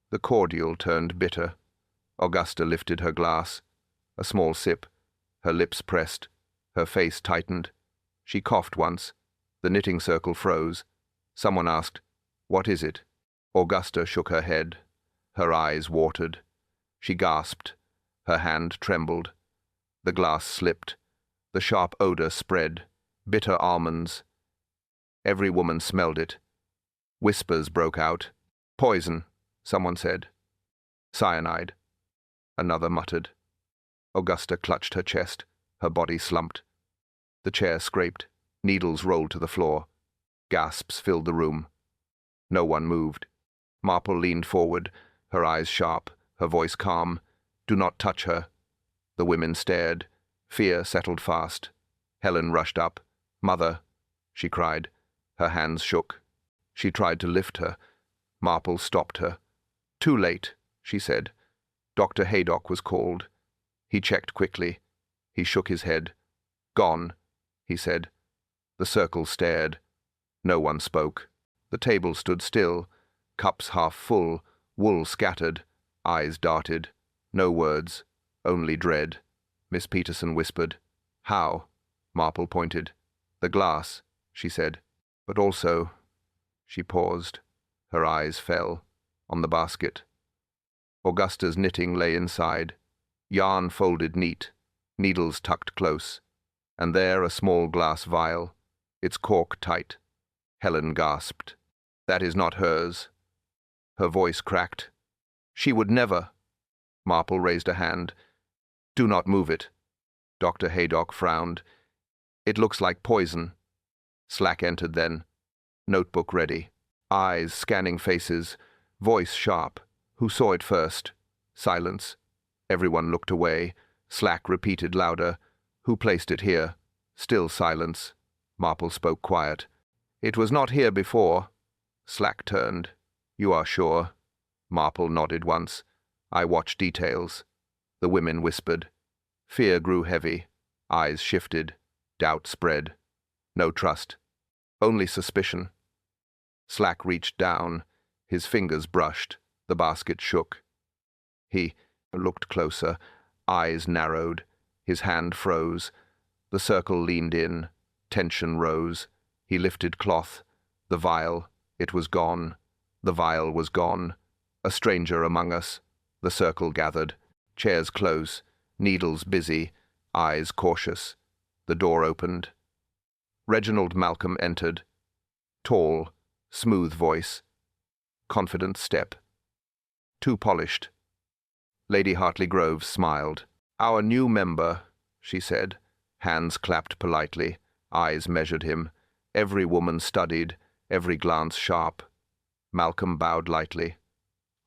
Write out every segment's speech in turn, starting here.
The cordial turned bitter. Augusta lifted her glass. A small sip. Her lips pressed. Her face tightened. She coughed once. The knitting circle froze. Someone asked, "What is it?" Augusta shook her head. Her eyes watered. She gasped. Her hand trembled. The glass slipped. The sharp odor spread. Bitter almonds. Every woman smelled it. Whispers broke out. "Poison," someone said. "Cyanide," another muttered. Augusta clutched her chest. Her body slumped. The chair scraped. Needles rolled to the floor. Gasps filled the room. No one moved. Marple leaned forward, her eyes sharp, her voice calm. "Do not touch her." The women stared. Fear settled fast. Helen rushed up. "Mother," she cried. Her hands shook. She tried to lift her. Marple stopped her. "Too late," she said. Dr. Haydock was called. He checked quickly. He shook his head. "Gone," he said. The circle stared. No one spoke. The table stood still, cups half full, wool scattered, eyes darted. No words, only dread. Miss Peterson whispered. "How?" Marple pointed. "The glass," she said. "But also—" She paused. Her eyes fell on the basket. Augusta's knitting lay inside, yarn folded neat, needles tucked close, and there a small glass vial, its cork tight. Helen gasped. "That is not hers." Her voice cracked. "She would never." Marple raised a hand. "Do not move it." Dr. Haydock frowned. "It looks like poison." Slack entered then. Notebook ready. Eyes scanning faces. Voice sharp. "Who saw it first?" Silence. Everyone looked away. Slack repeated louder. "Who placed it here?" Still silence. Marple spoke quiet. "It was not here before." Slack turned. "You are sure?" Marple nodded once. "I watched details." The women whispered. Fear grew heavy. Eyes shifted. Doubt spread. No trust. Only suspicion. Slack reached down. His fingers brushed. The basket shook. He looked closer. Eyes narrowed. His hand froze. The circle leaned in. Tension rose. He lifted cloth. The vial. It was gone. The vial was gone. A stranger among us. The circle gathered. Chairs close. Needles busy. Eyes cautious. The door opened. Reginald Malcolm entered. Tall. Smooth voice. Confident step. Too polished. Lady Hartley Groves smiled. "Our new member," she said. Hands clapped politely. Eyes measured him. Every woman studied, every glance sharp. Malcolm bowed lightly.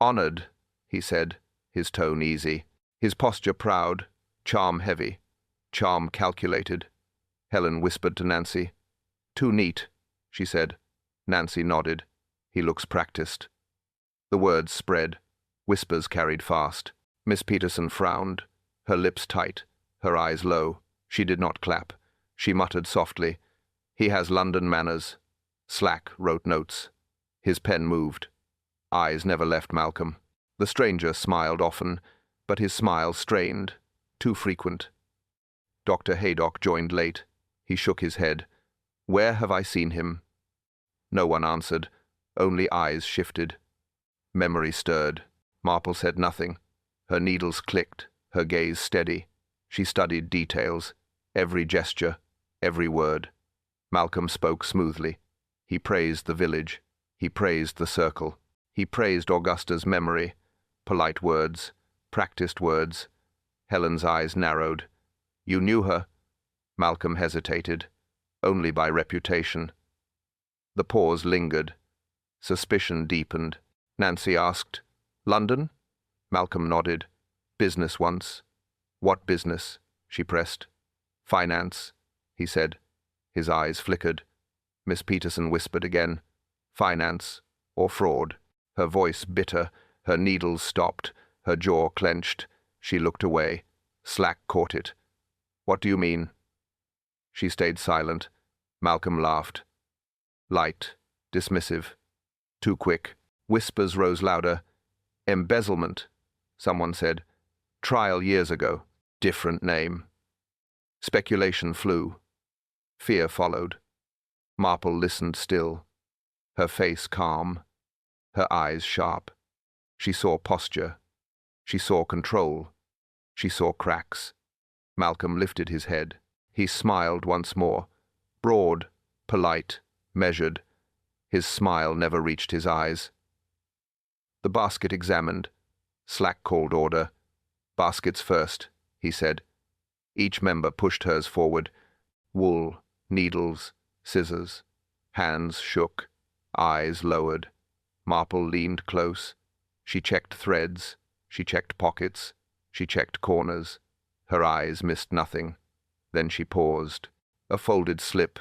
"Honored," he said, his tone easy, his posture proud, charm heavy, charm calculated. Helen whispered to Nancy. "Too neat," she said. Nancy nodded. "He looks practiced." The words spread. Whispers carried fast. Miss Peterson frowned, her lips tight, her eyes low. She did not clap. She muttered softly, "He has London manners." Slack wrote notes. His pen moved. Eyes never left Malcolm. The stranger smiled often, but his smile strained, too frequent. Dr. Haydock joined late. He shook his head. "Where have I seen him?" No one answered. Only eyes shifted. Memory stirred. Marple said nothing. Her needles clicked, her gaze steady. She studied details, every gesture, every word. Malcolm spoke smoothly. He praised the village. He praised the circle. He praised Augusta's memory. Polite words, practiced words. Helen's eyes narrowed. "You knew her?" Malcolm hesitated. "Only by reputation." The pause lingered. Suspicion deepened. Nancy asked, "London?" Malcolm nodded. "Business once." "What business?" she pressed. "Finance," he said. His eyes flickered. Miss Peterson whispered again, "Finance or fraud." Her voice bitter, her needles stopped, her jaw clenched. She looked away. Slack caught it. "What do you mean?" She stayed silent. Malcolm laughed. Light, dismissive. Too quick. Whispers rose louder. Embezzlement, someone said. Trial years ago. Different name. Speculation flew. Fear followed. Marple listened still, her face calm, her eyes sharp. She saw posture. She saw control. She saw cracks. Malcolm lifted his head. He smiled once more, broad, polite, measured. His smile never reached his eyes. The basket examined. Slack called order. Baskets first, he said. Each member pushed hers forward. Wool, needles, scissors. Hands shook, eyes lowered. Marple leaned close. She checked threads. She checked pockets. She checked corners. Her eyes missed nothing. Then she paused. A folded slip.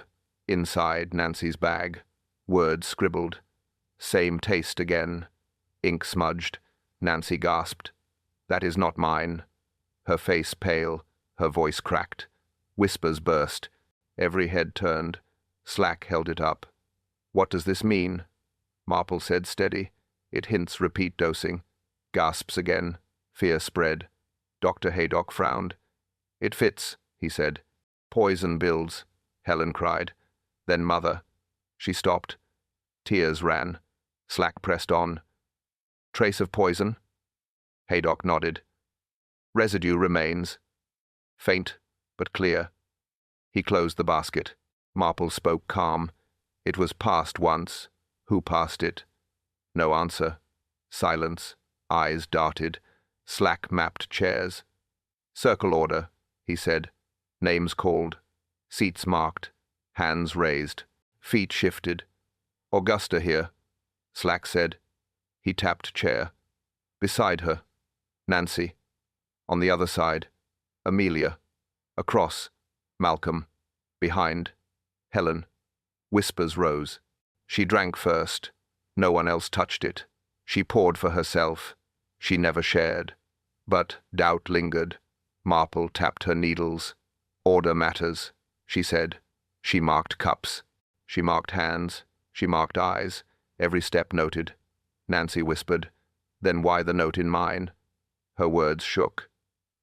Inside Nancy's bag. Words scribbled. Same taste again. Ink smudged. Nancy gasped. That is not mine. Her face pale. Her voice cracked. Whispers burst. Every head turned. Slack held it up. What does this mean? Marple said steady. It hints repeat dosing. Gasps again. Fear spread. Dr. Haydock frowned. It fits, he said. Poison builds, Helen cried. Then Mother. She stopped. Tears ran. Slack pressed on. Trace of poison? Haydock nodded. Residue remains. Faint, but clear. He closed the basket. Marple spoke calm. It was passed once. Who passed it? No answer. Silence. Eyes darted. Slack mapped chairs. Circle order, he said. Names called. Seats marked. Hands raised. Feet shifted. Augusta here, Slack said. He tapped chair. Beside her. Nancy. On the other side. Amelia. Across. Malcolm. Behind. Helen. Whispers rose. She drank first. No one else touched it. She poured for herself. She never shared. But doubt lingered. Marple tapped her needles. Order matters, she said. She marked cups. She marked hands. She marked eyes. Every step noted. Nancy whispered. Then why the note in mine? Her words shook.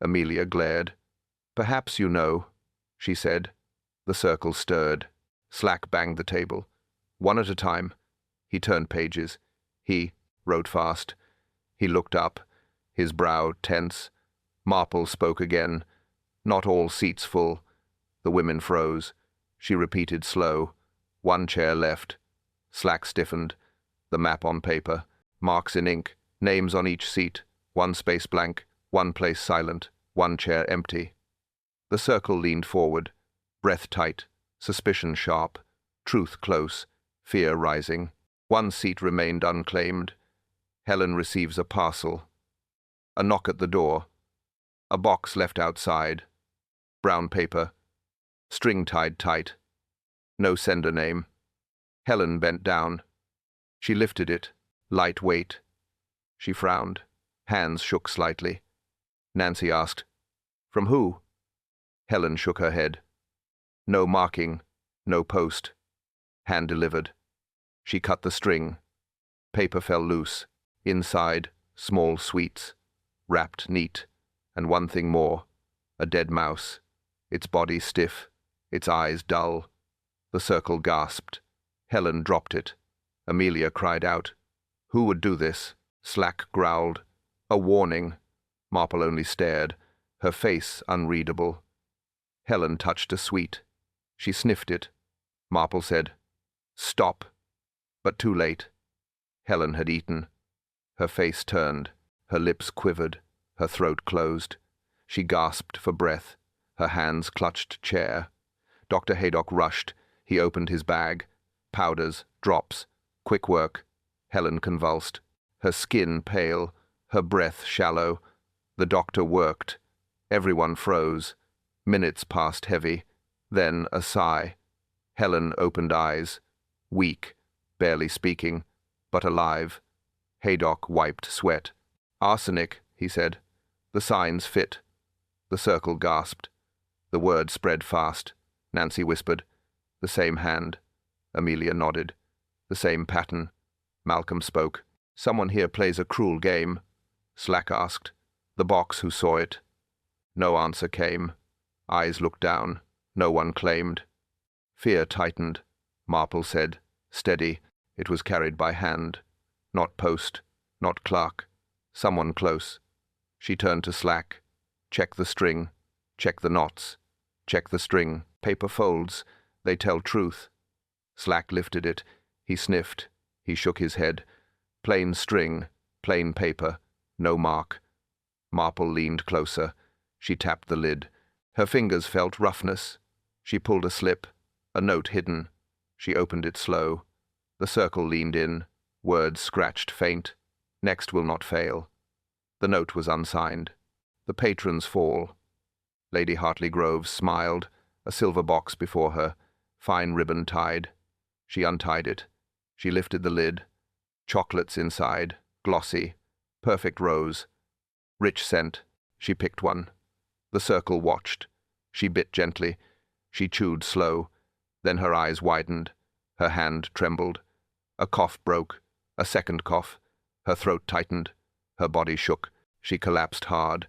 Amelia glared. Perhaps you know, she said. The circle stirred. Slack banged the table. One at a time. He turned pages. He wrote fast. He looked up, his brow tense. Marple spoke again. Not all seats full. The women froze. She repeated slow. One chair left. Slack stiffened. The map on paper. Marks in ink. Names on each seat. One space blank. One place silent. One chair empty. The circle leaned forward. Breath tight. Suspicion sharp. Truth close. Fear rising. One seat remained unclaimed. Helen receives a parcel. A knock at the door. A box left outside. Brown paper. String tied tight. No sender name. Helen bent down. She lifted it. Light weight. She frowned. Hands shook slightly. Nancy asked, From who? Helen shook her head. No marking. No post. Hand delivered. She cut the string. Paper fell loose. Inside, small sweets. Wrapped neat. And one thing more. A dead mouse. Its body stiff. Its eyes dull. The circle gasped. Helen dropped it. Amelia cried out. Who would do this? Slack growled. A warning. Marple only stared, her face unreadable. Helen touched a sweet. She sniffed it. Marple said, Stop. But too late. Helen had eaten. Her face turned. Her lips quivered. Her throat closed. She gasped for breath. Her hands clutched chair. Dr. Haydock rushed. He opened his bag. Powders, drops. Quick work. Helen convulsed. Her skin pale. Her breath shallow. The doctor worked. Everyone froze. Minutes passed heavy. Then a sigh. Helen opened eyes. Weak. Barely speaking. But alive. Haydock wiped sweat. Arsenic, he said. The signs fit. The circle gasped. The word spread fast. Nancy whispered. The same hand. Amelia nodded. The same pattern. Malcolm spoke. Someone here plays a cruel game. Slack asked. The box, who saw it? No answer came. Eyes looked down. No one claimed. Fear tightened. Marple said, steady. It was carried by hand. Not post, not clerk. Someone close. She turned to Slack. Check the string. Check the knots. Check the string. Paper folds. They tell truth. Slack lifted it. He sniffed. He shook his head. Plain string. Plain paper. No mark. Marple leaned closer. She tapped the lid. Her fingers felt roughness. She pulled a slip. A note hidden. She opened it slow. The circle leaned in. Words scratched faint. Next will not fail. The note was unsigned. The patron's fall. Lady Hartley Groves smiled. A silver box before her. Fine ribbon tied. She untied it. She lifted the lid. Chocolates inside. Glossy. Perfect rose. Rich scent. She picked one. The circle watched. She bit gently. She chewed slow. Then her eyes widened. Her hand trembled. A cough broke. A second cough. Her throat tightened. Her body shook. She collapsed hard.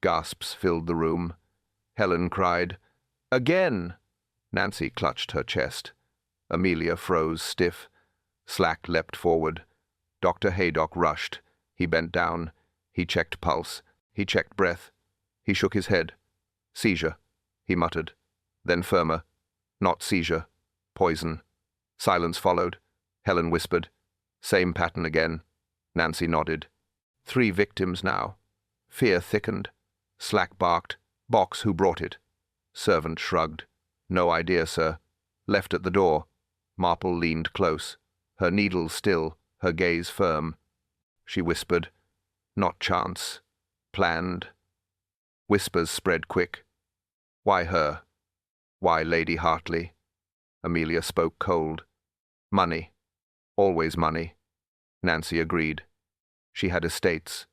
Gasps filled the room. Helen cried, "Again!" Nancy clutched her chest. Amelia froze stiff. Slack leapt forward. Dr. Haydock rushed. He bent down. He checked pulse. He checked breath. He shook his head. "Seizure," he muttered. Then firmer. "Not seizure. Poison." Silence followed. Helen whispered. "Same pattern again." Nancy nodded. 3 victims now. Fear thickened. Slack barked. "Box, who brought it?" Servant shrugged. "No idea, sir. Left at the door." Marple leaned close. Her needle still, her gaze firm. She whispered, "Not chance. Planned." Whispers spread quick. "Why her? Why Lady Hartley?" Amelia spoke cold. "Money. Always money." Nancy agreed. She had estates.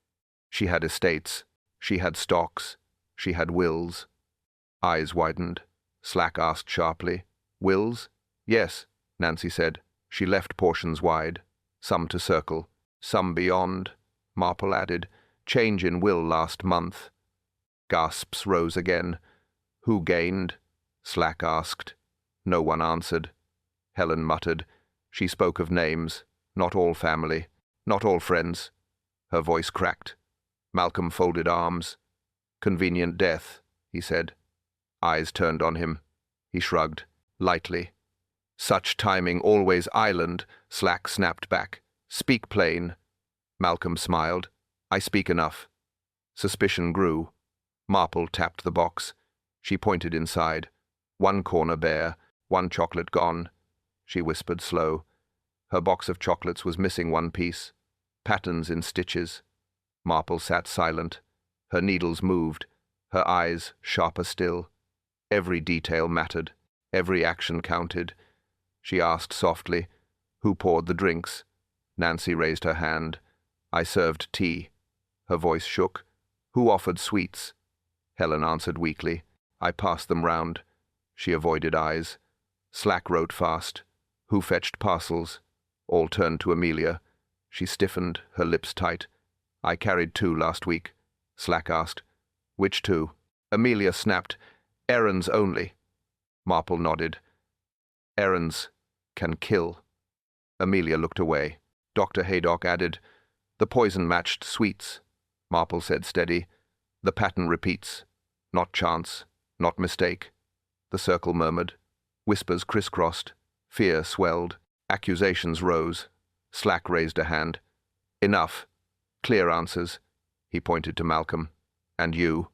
She had estates. She had stocks. She had wills. Eyes widened. Slack asked sharply, "Wills?" "Yes," Nancy said. She left portions wide. Some to circle. Some beyond. Marple added, "Change in will last month." Gasps rose again. "Who gained?" Slack asked. No one answered. Helen muttered. She spoke of names. Not all family. Not all friends. Her voice cracked. Malcolm folded arms. "Convenient death," he said. Eyes turned on him. He shrugged, lightly. "Such timing always island," Slack snapped back. "Speak plain." Malcolm smiled. "I speak enough." Suspicion grew. Marple tapped the box. She pointed inside. One corner bare, one chocolate gone. She whispered slow. Her box of chocolates was missing one piece. Patterns in stitches. Marple sat silent. Her needles moved. Her eyes sharper still. Every detail mattered. Every action counted. She asked softly, "Who poured the drinks?" Nancy raised her hand. "I served tea." Her voice shook. "Who offered sweets?" Helen answered weakly. "I passed them round." She avoided eyes. Slack wrote fast. "Who fetched parcels?" All turned to Amelia. She stiffened, her lips tight. "I carried 2 last week." Slack asked, "Which 2?" Amelia snapped, "Errands only." Marple nodded. "Errands can kill." Amelia looked away. Dr. Haydock added, "The poison matched sweets." Marple said steady, "The pattern repeats. Not chance, not mistake." The circle murmured. Whispers crisscrossed. Fear swelled. Accusations rose. Slack raised a hand. "Enough. Clear answers." He pointed to Malcolm. "And you?"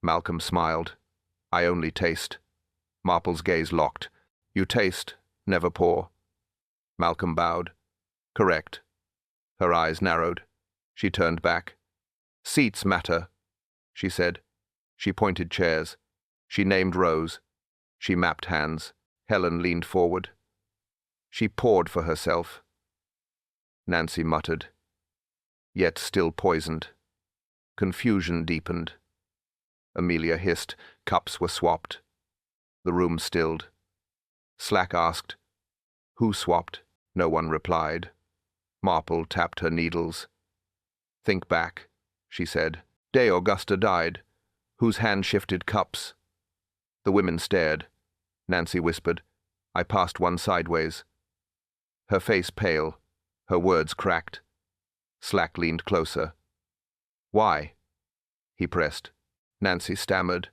Malcolm smiled. "I only taste." Marple's gaze locked. "You taste, never pour." Malcolm bowed. "Correct." Her eyes narrowed. She turned back. "Seats matter," she said. She pointed chairs. She named rows. She mapped hands. Helen leaned forward. She poured for herself. Nancy muttered. Yet still poisoned. Confusion deepened. Amelia hissed. Cups were swapped. The room stilled. Slack asked, "Who swapped?" No one replied. Marple tapped her needles. "Think back." she said. Day Augusta died. Whose hand shifted cups? The women stared. Nancy whispered. I passed one sideways. Her face pale, her words cracked. Slack leaned closer. Why? He pressed. Nancy stammered.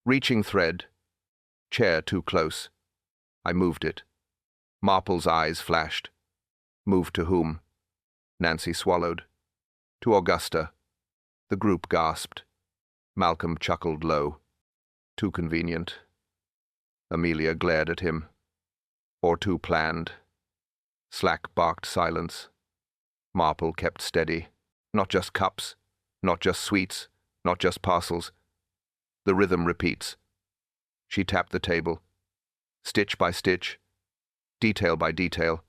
Reaching thread. Chair too close. I moved it. Marple's eyes flashed. Moved to whom? Nancy swallowed. To Augusta. The group gasped. Malcolm chuckled low. Too convenient. Amelia glared at him. Or too planned. Slack barked silence. Marple kept steady. Not just cups, not just sweets, not just parcels. The rhythm repeats. She tapped the table. Stitch by stitch, detail by detail.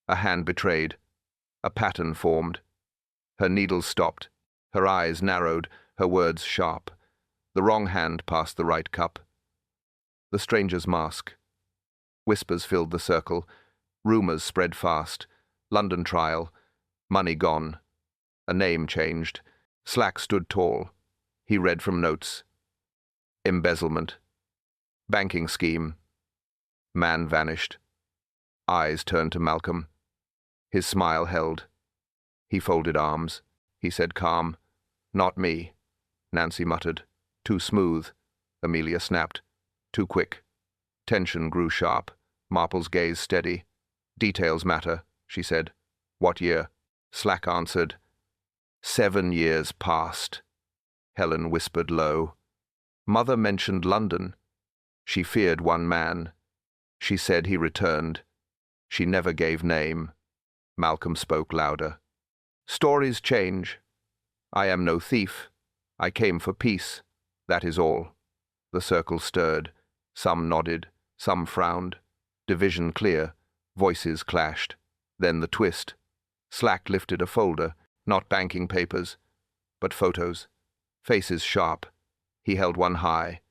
A hand betrayed. A pattern formed. Her needles stopped. Her eyes narrowed, her words sharp. The wrong hand passed the right cup. The stranger's mask. Whispers filled the circle. Rumours spread fast. London trial. Money gone. A name changed. Slack stood tall. He read from notes. Embezzlement. Banking scheme. Man vanished. Eyes turned to Malcolm. His smile held. He folded arms. He said calm. Not me. Nancy muttered. Too smooth. Amelia snapped. Too quick. Tension grew sharp. Marple's gaze steady. Details matter, she said. What year? Slack answered. 7 years past. Helen whispered low. Mother mentioned London. She feared one man. She said he returned. She never gave name. Malcolm spoke louder. Stories change. I am no thief. I came for peace. That is all. The circle stirred. Some nodded. Some frowned. Division clear. Voices clashed. Then the twist. Slack lifted a folder. Not banking papers, but photos. Faces sharp. He held one high.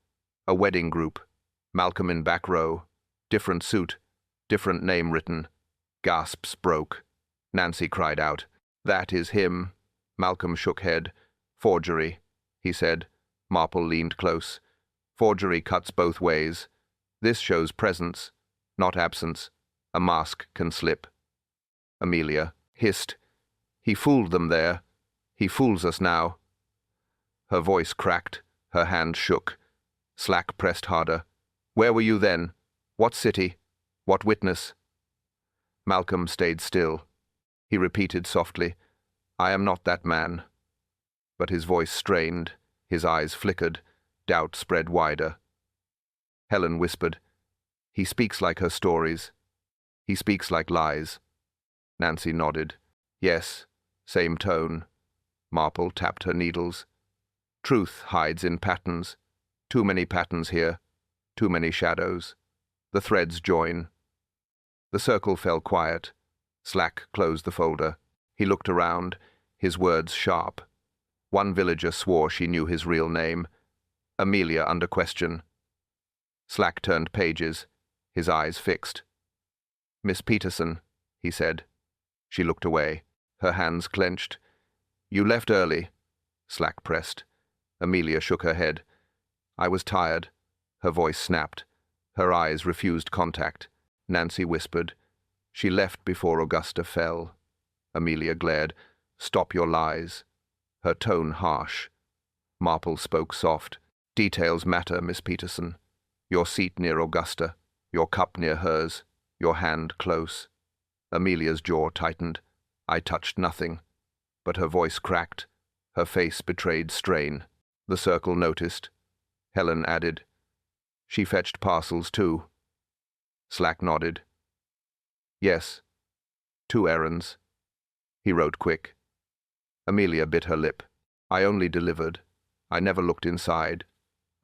A wedding group. Malcolm in back row. Different suit. Different name written. Gasps broke. Nancy cried out. That is him. Malcolm shook head. Forgery, he said. Marple leaned close. Forgery cuts both ways. This shows presence, not absence. A mask can slip. Amelia hissed. He fooled them there. He fools us now. Her voice cracked. Her hand shook. Slack pressed harder. Where were you then? What city? What witness? Malcolm stayed still. He repeated softly, I am not that man. But his voice strained. His eyes flickered. Doubt spread wider. Helen whispered, He speaks like her stories. He speaks like lies. Nancy nodded. Yes, same tone. Marple tapped her needles. Truth hides in patterns. Too many patterns here. Too many shadows. The threads join. The circle fell quiet. Slack closed the folder. He looked around, his words sharp. One villager swore she knew his real name. Amelia under question. Slack turned pages, his eyes fixed. Miss Peterson, he said. She looked away, her hands clenched. You left early, Slack pressed. Amelia shook her head. I was tired. Her voice snapped. Her eyes refused contact. Nancy whispered. She left before Augusta fell. Amelia glared. Stop your lies. Her tone harsh. Marple spoke soft. Details matter, Miss Peterson. Your seat near Augusta, your cup near hers, your hand close. Amelia's jaw tightened. I touched nothing. But her voice cracked. Her face betrayed strain. The circle noticed. Helen added. She fetched parcels too. Slack nodded. Yes. 2 errands. He wrote quick. Amelia bit her lip. I only delivered. I never looked inside.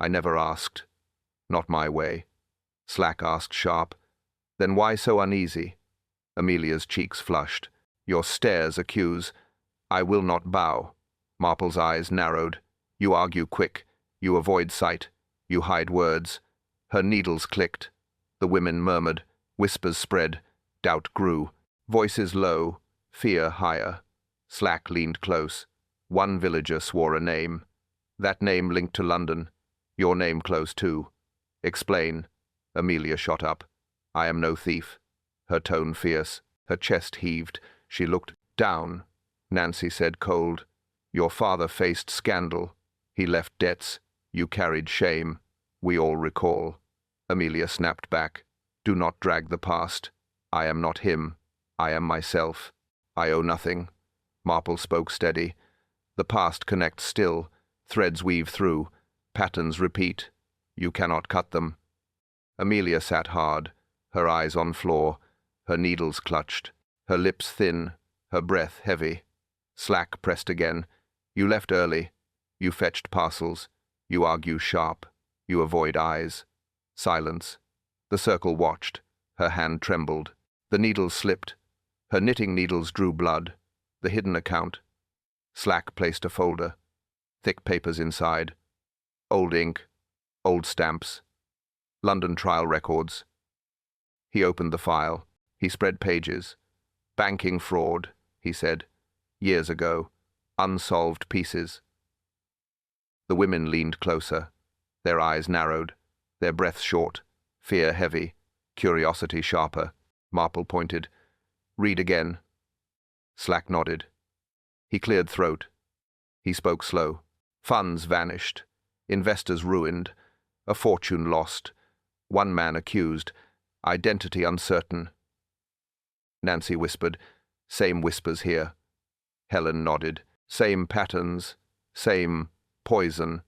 I never asked. Not my way. Slack asked sharp. Then why so uneasy? Amelia's cheeks flushed. Your stares accuse. I will not bow. Marple's eyes narrowed. You argue quick. You avoid sight. You hide words. Her needles clicked. The women murmured. Whispers spread. Doubt grew. Voices low. Fear higher. Slack leaned close. One villager swore a name. That name linked to London. Your name close too. Explain. Amelia shot up. I am no thief. Her tone fierce. Her chest heaved. She looked down. Nancy said cold. Your father faced scandal. He left debts. You carried shame. We all recall. Amelia snapped back. Do not drag the past. I am not him. I am myself. I owe nothing. Marple spoke steady. The past connects still. Threads weave through. Patterns repeat. You cannot cut them. Amelia sat hard, her eyes on floor, her needles clutched, her lips thin, her breath heavy. Slack pressed again. You left early. You fetched parcels. You argue sharp. You avoid eyes. Silence. The circle watched. Her hand trembled. The needles slipped. Her knitting needles drew blood. The hidden account. Slack placed a folder. Thick papers inside. Old ink. Old stamps. London trial records. He opened the file. He spread pages. Banking fraud, he said. Years ago. Unsolved pieces. The women leaned closer. Their eyes narrowed. Their breath short. Fear heavy. Curiosity sharper. Marple pointed. Read again. Slack nodded. He cleared throat. He spoke slow. Funds vanished. Investors ruined. A fortune lost. One man accused. Identity uncertain. Nancy whispered. Same whispers here. Helen nodded. Same patterns. Same poison.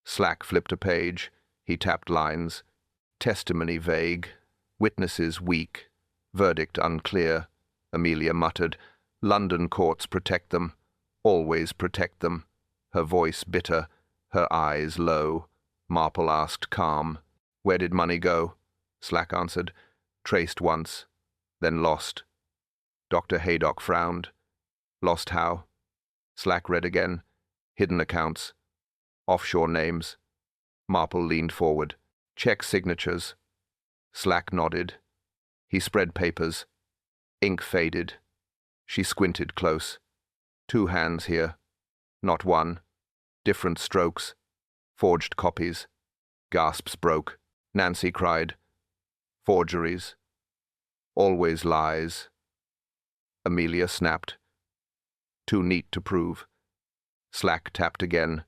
Slack flipped a page. He tapped lines. Testimony vague. Witnesses weak. Verdict unclear. Amelia muttered. London courts protect them. Always protect them. Her voice bitter. Her eyes low. Marple asked calm. Where did money go? Slack answered. Traced once. Then lost. Dr. Haydock frowned. Lost how? Slack read again. Hidden accounts. Offshore names. Marple leaned forward. Check signatures. Slack nodded. He spread papers. Ink faded. She squinted close. 2 hands here. Not one. Different strokes. Forged copies. Gasps broke. Nancy cried. Forgeries. Always lies. Amelia snapped. Too neat to prove. Slack tapped again.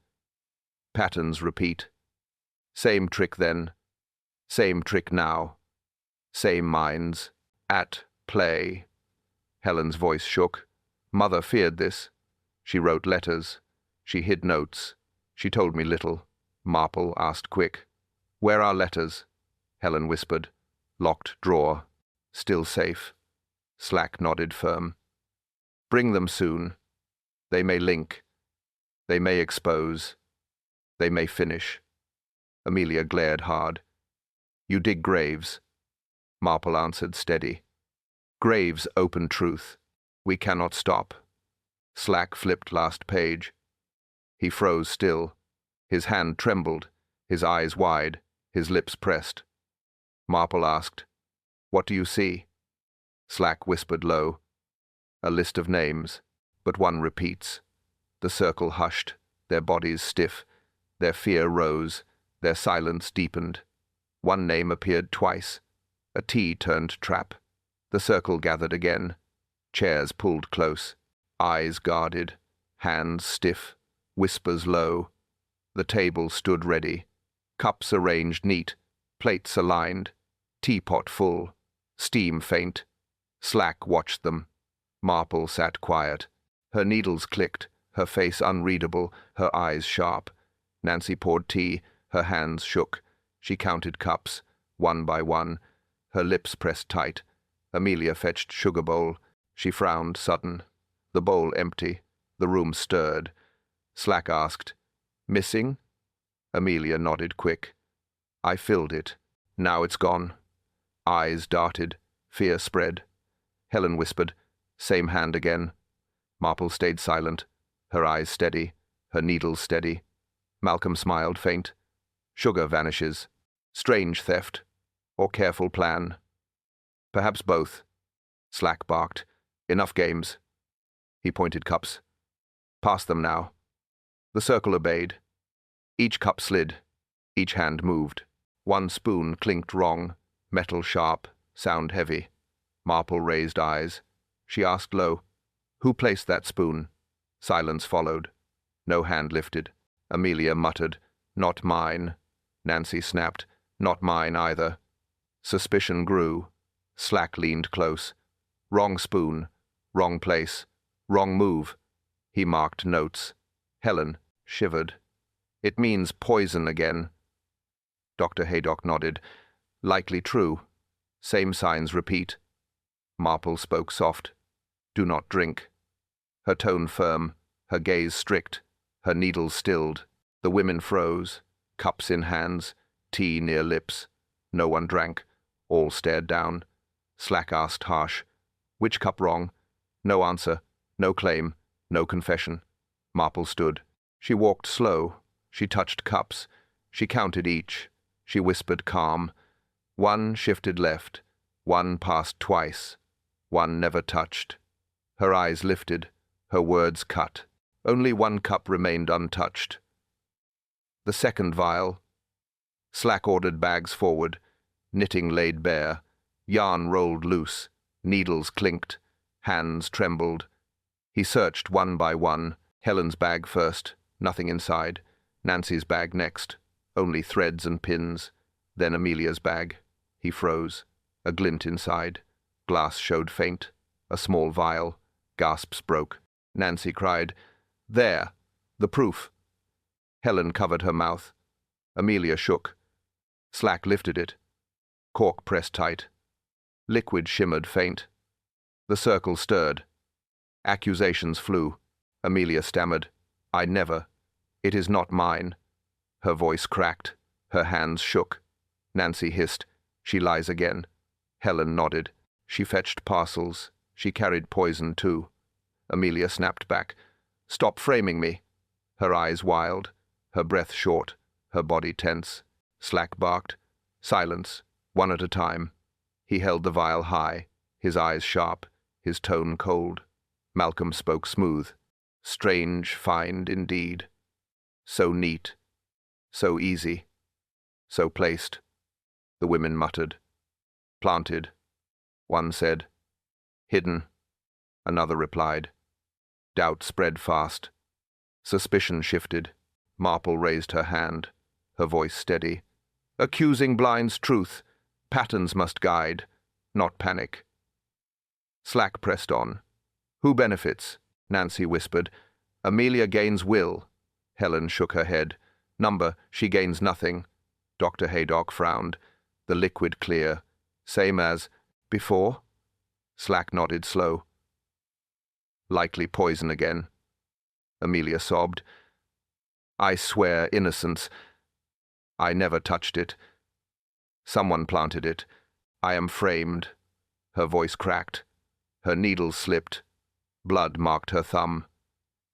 Patterns repeat. Same trick then. Same trick now. Same minds. At play. Helen's voice shook. Mother feared this. She wrote letters. She hid notes. She told me little. Marple asked quick. Where are letters? Helen whispered. Locked drawer. Still safe. Slack nodded firm. Bring them soon. They may link. They may expose. They may finish. Amelia glared hard. You dig graves. Marple answered steady. Graves open truth. We cannot stop. Slack flipped last page. He froze still. His hand trembled, his eyes wide, his lips pressed. Marple asked, What do you see? Slack whispered low. A list of names, but one repeats. The circle hushed, their bodies stiff. Their fear rose, their silence deepened. One name appeared twice. A T turned trap. The circle gathered again. Chairs pulled close. Eyes guarded. Hands stiff. Whispers low. The table stood ready. Cups arranged neat. Plates aligned. Teapot full. Steam faint. Slack watched them. Marple sat quiet. Her needles clicked. Her face unreadable. Her eyes sharp. Nancy poured tea. Her hands shook. She counted cups, one by one. Her lips pressed tight. Amelia fetched sugar bowl. She frowned sudden. The bowl empty. The room stirred. Slack asked, Missing? Amelia nodded quick. I filled it. Now it's gone. Eyes darted. Fear spread. Helen whispered, Same hand again. Marple stayed silent. Her eyes steady. Her needles steady. Malcolm smiled faint. Sugar vanishes. Strange theft. Or careful plan. Perhaps both. Slack barked. Enough games. He pointed cups. Pass them now. The circle obeyed. Each cup slid. Each hand moved. One spoon clinked wrong, metal sharp, sound heavy. Marple raised eyes. She asked low, "Who placed that spoon?" Silence followed. No hand lifted. Amelia muttered, "Not mine." Nancy snapped, "Not mine either." Suspicion grew. Slack leaned close. Wrong spoon. Wrong place. Wrong move. He marked notes. Helen shivered. "It means poison again." Dr. Haydock nodded. "Likely true. Same signs repeat." Marple spoke soft. "Do not drink." Her tone firm, her gaze strict, her needles stilled. The women froze, cups in hands, tea near lips. No one drank. All stared down. Slack asked harsh, "Which cup wrong?" No answer, no claim, no confession. Marple stood. She walked slow. She touched cups. She counted each. She whispered calm. One shifted left. One passed twice. One never touched. Her eyes lifted. Her words cut. Only one cup remained untouched. The second vial. Slack ordered bags forward. Knitting laid bare. Yarn rolled loose. Needles clinked. Hands trembled. He searched one by one. Helen's bag first. Nothing inside. Nancy's bag next. Only threads and pins. Then Amelia's bag. He froze. A glint inside. Glass showed faint. A small vial. Gasps broke. Nancy cried, "There! The proof!" Helen covered her mouth. Amelia shook. Slack lifted it. Cork pressed tight. Liquid shimmered faint. The circle stirred. Accusations flew. Amelia stammered, "I never. It is not mine." Her voice cracked. Her hands shook. Nancy hissed, "She lies again." Helen nodded. She fetched parcels. She carried poison too. Amelia snapped back, "Stop framing me." Her eyes wild, her breath short, her body tense. Slack barked. Silence, one at a time. He held the vial high, his eyes sharp, his tone cold. Malcolm spoke smooth. "Strange find indeed. So neat, so easy, so placed." The women muttered. "Planted." One said. "Hidden." Another replied. Doubt spread fast. Suspicion shifted. Marple raised her hand, her voice steady. "Accusing blinds truth. Patterns must guide, not panic." Slack pressed on. "Who benefits?" Nancy whispered. "Amelia gains will." Helen shook her head. "Number, she gains nothing." Dr. Haydock frowned. The liquid clear. "Same as before?" Slack nodded slow. "Likely poison again." Amelia sobbed. "I swear innocence. I never touched it. Someone planted it. I am framed." Her voice cracked. Her needles slipped. Blood marked her thumb.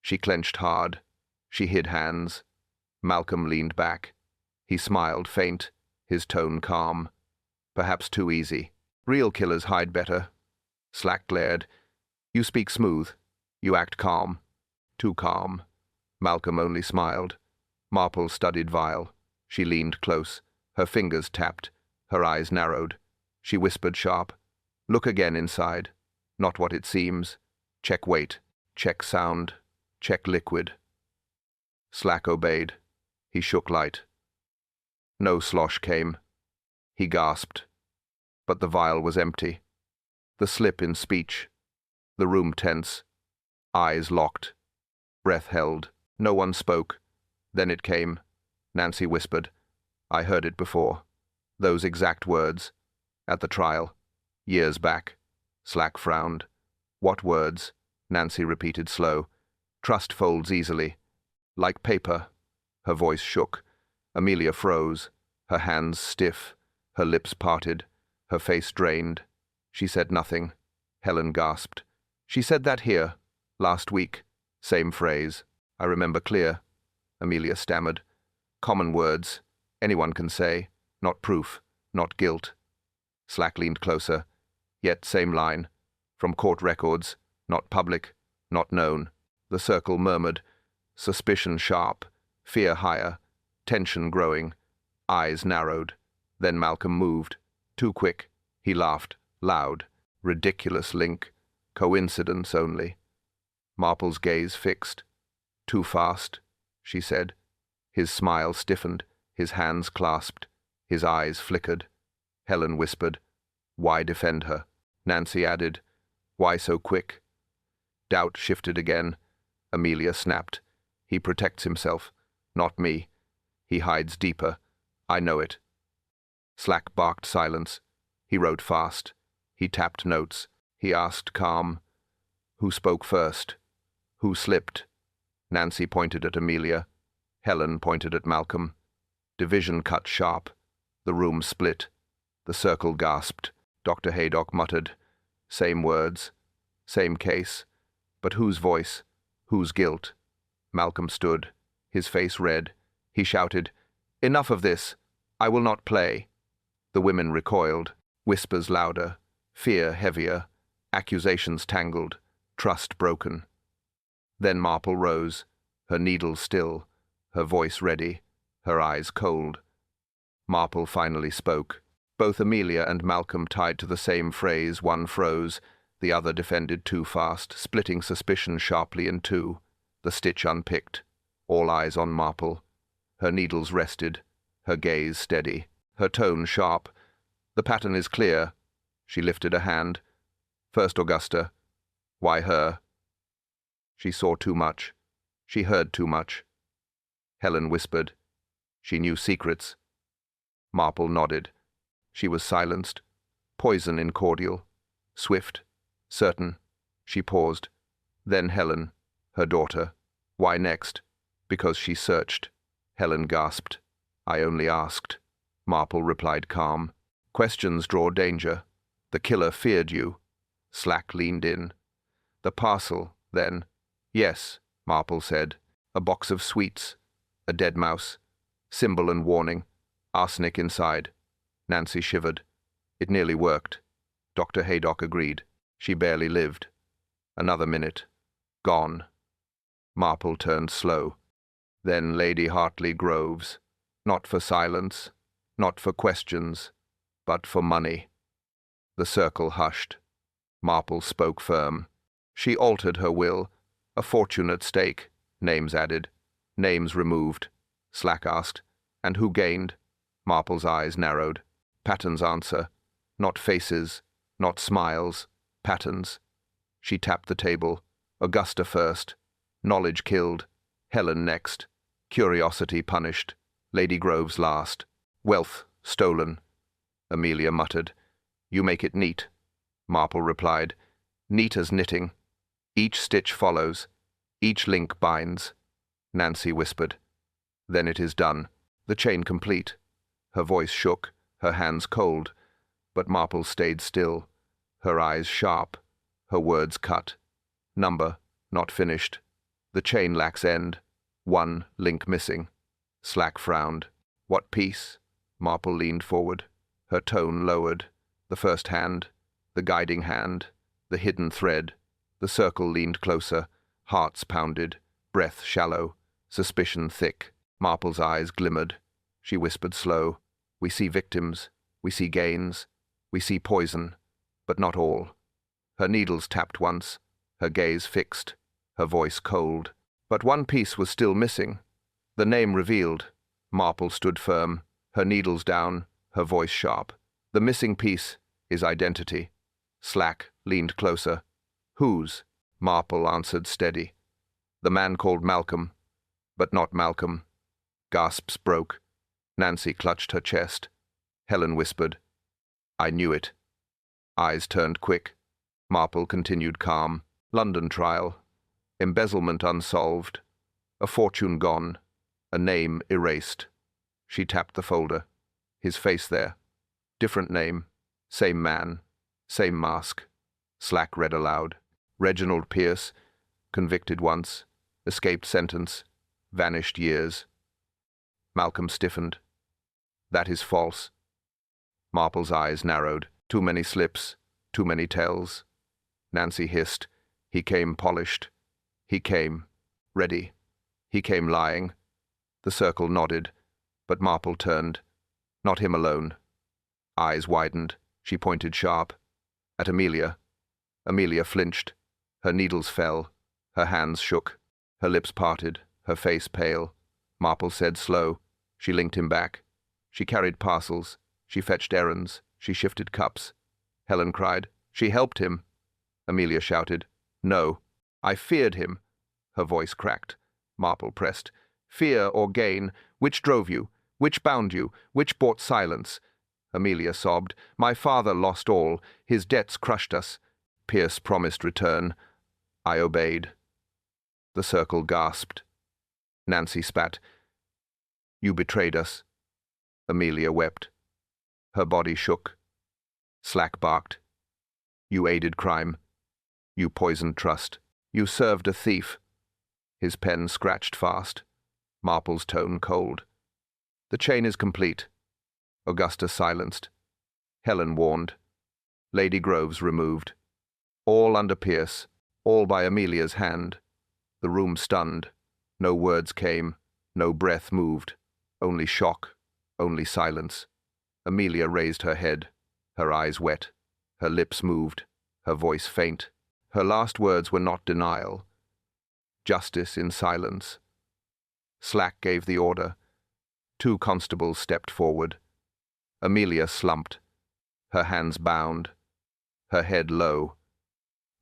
She clenched hard. She hid hands. Malcolm leaned back. He smiled faint, his tone calm. "Perhaps too easy. Real killers hide better." Slack glared. "You speak smooth. You act calm. Too calm." Malcolm only smiled. Marple studied vial. She leaned close. Her fingers tapped. Her eyes narrowed. She whispered sharp, "Look again inside. Not what it seems. Check weight. Check sound. Check liquid." Slack obeyed. He shook light. No slosh came. He gasped. But the vial was empty. The slip in speech. The room tense. Eyes locked. Breath held. No one spoke. Then it came. Nancy whispered. "I heard it before. Those exact words. At the trial. Years back." Slack frowned. "What words?" Nancy repeated slow. "Trust folds easily. Like paper." Her voice shook. Amelia froze. Her hands stiff. Her lips parted. Her face drained. She said nothing. Helen gasped. "She said that here. Last week. Same phrase. I remember clear." Amelia stammered. "Common words. Anyone can say. Not proof. Not guilt." Slack leaned closer. Yet same line. From court records. Not public. Not known. The circle murmured, suspicion sharp, fear higher, tension growing, eyes narrowed. Then Malcolm moved. Too quick. He laughed, loud. Ridiculous link. Coincidence only. Marple's gaze fixed. Too fast, she said. His smile stiffened, his hands clasped, his eyes flickered. Helen whispered, "Why defend her?" Nancy added, "Why so quick?" Doubt shifted again. Amelia snapped. "He protects himself, not me. He hides deeper. I know it." Slack barked silence. He wrote fast. He tapped notes. He asked calm, "Who spoke first? Who slipped?" Nancy pointed at Amelia. Helen pointed at Malcolm. Division cut sharp. The room split. The circle gasped. Dr. Haydock muttered, "Same words. Same case. But whose voice? Whose guilt?" Malcolm stood, his face red. He shouted, "Enough of this. I will not play." The women recoiled, whispers louder, fear heavier, accusations tangled, trust broken. Then Marple rose, her needle still, her voice ready, her eyes cold. Marple finally spoke. Both Amelia and Malcolm tied to the same phrase. One froze, the other defended too fast, splitting suspicion sharply in two. The stitch unpicked. All eyes on Marple. Her needles rested, her gaze steady, her tone sharp. "The pattern is clear." She lifted a hand. "First Augusta. Why her?" She saw too much. She heard too much. Helen whispered. She knew secrets. Marple nodded. She was silenced. Poison incordial. Swift. Certain. She paused. Then Helen, her daughter. Why next? Because she searched. Helen gasped. "I only asked." Marple replied calm. "Questions draw danger. The killer feared you." Slack leaned in. "The parcel, then?" "Yes," Marple said. "A box of sweets. A dead mouse. Symbol and warning. Arsenic inside." Nancy shivered. It nearly worked. Dr. Haydock agreed. She barely lived. Another minute. Gone. Marple turned slow. Then Lady Hartley Groves. Not for silence, not for questions, but for money. The circle hushed. Marple spoke firm. She altered her will. A fortune at stake. Names added. Names removed. Slack asked, "And who gained?" Marple's eyes narrowed. Patterns answer. Not faces, not smiles. Patterns. She tapped the table. Augusta first. Knowledge killed. Helen next. Curiosity punished. Lady Groves last. Wealth stolen. Amelia muttered. "You make it neat." Marple replied. "Neat as knitting. Each stitch follows. Each link binds." Nancy whispered. "Then it is done. The chain complete." Her voice shook, her hands cold, but Marple stayed still, her eyes sharp, her words cut. "Number, not finished. The chain lacks end. One link missing." Slack frowned. "What piece?" Marple leaned forward, her tone lowered. The first hand, the guiding hand, the hidden thread. The circle leaned closer, hearts pounded, breath shallow, suspicion thick. Marple's eyes glimmered. She whispered slow, "We see victims, we see gains, we see poison, but not all." Her needles tapped once, her gaze fixed, her voice cold. But one piece was still missing. The name revealed. Marple stood firm, her needles down, her voice sharp. "The missing piece is identity." Slack leaned closer. "Whose?" Marple answered steady. "The man called Malcolm, but not Malcolm." Gasps broke. Nancy clutched her chest. Helen whispered, "I knew it." Eyes turned quick. Marple continued calm. "London trial. Embezzlement unsolved. A fortune gone. A name erased." She tapped the folder. His face there. Different name. Same man. Same mask. Slack read aloud. "Reginald Pierce. Convicted once. Escaped sentence. Vanished years." Malcolm stiffened. "That is false." Marple's eyes narrowed. Too many slips. Too many tells. Nancy hissed. "He came polished. He came." Ready. He came lying. The circle nodded, but Marple turned. Not him alone. Eyes widened. She pointed sharp. At Amelia. Amelia flinched. Her needles fell. Her hands shook. Her lips parted. Her face pale. Marple said slow. She linked him back. She carried parcels. She fetched errands. She shifted cups. Helen cried. She helped him. Amelia shouted. No. I feared him. Her voice cracked. Marple pressed. Fear or gain? Which drove you? Which bound you? Which bought silence? Amelia sobbed. My father lost all. His debts crushed us. Pierce promised return. I obeyed. The circle gasped. Nancy spat. You betrayed us. Amelia wept. Her body shook. Slack barked. You aided crime. You poisoned trust. You served a thief. His pen scratched fast. Marple's tone cold. The chain is complete. Augusta silenced. Helen warned. Lady Groves removed. All under Pierce, all by Amelia's hand. The room stunned. No words came. No breath moved. Only shock. Only silence. Amelia raised her head. Her eyes wet. Her lips moved. Her voice faint. Her last words were not denial. Justice in silence. Slack gave the order. 2 constables stepped forward. Amelia slumped. Her hands bound. Her head low.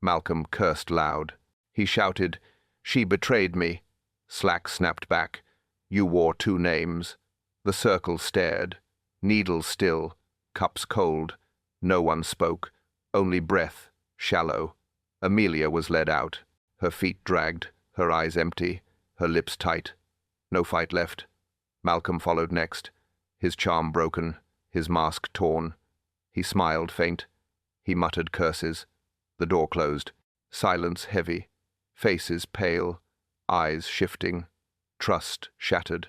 Malcolm cursed loud. He shouted, She betrayed me. Slack snapped back. You wore 2 names. The circle stared. Needles still. Cups cold. No one spoke. Only breath. Shallow. Amelia was led out. Her feet dragged. Her eyes empty. Her lips tight. No fight left. Malcolm followed next. His charm broken. His mask torn. He smiled faint. He muttered curses. The door closed. Silence heavy. Faces pale. Eyes shifting. Trust shattered.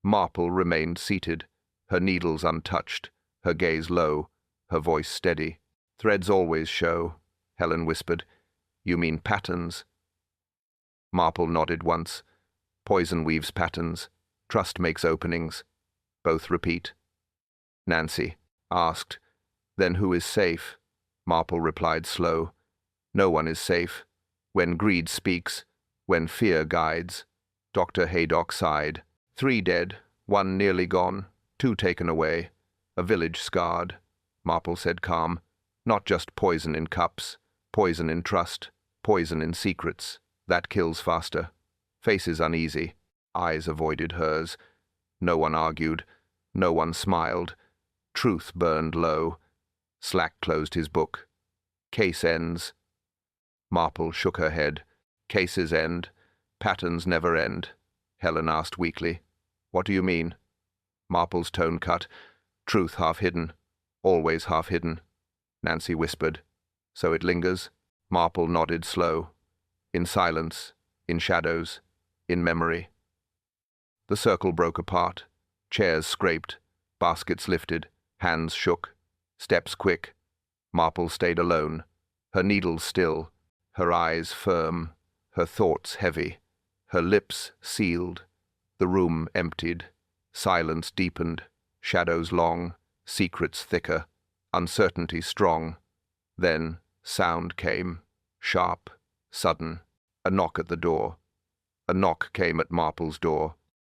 Marple remained seated. Her needles untouched. Her gaze low. Her voice steady. Threads always show. Helen whispered. You mean patterns? Marple nodded once. Poison weaves patterns. Trust makes openings. Both repeat. Nancy asked. Then who is safe? Marple replied slow. No one is safe. When greed speaks. When fear guides. Dr. Haydock sighed. 3 dead. 1 nearly gone. 2 taken away. A village scarred. Marple said calm. Not just poison in cups. Poison in trust. Poison in secrets. That kills faster. Faces uneasy. Eyes avoided hers. No one argued. No one smiled. Truth burned low. Slack closed his book. Case ends. Marple shook her head. Cases end. Patterns never end. Helen asked weakly. What do you mean? Marple's tone cut. Truth half hidden. Always half hidden. Nancy whispered. So it lingers? Marple nodded slow. In silence. In shadows. In memory. The circle broke apart. Chairs scraped. Baskets lifted. Hands shook. Steps quick. Marple stayed alone. Her needles still. Her eyes firm. Her thoughts heavy. Her lips sealed. The room emptied. Silence deepened. Shadows long. Secrets thicker. Uncertainty strong. Then sound came. Sharp. Sudden. A knock at the door. A knock came at Marple's door.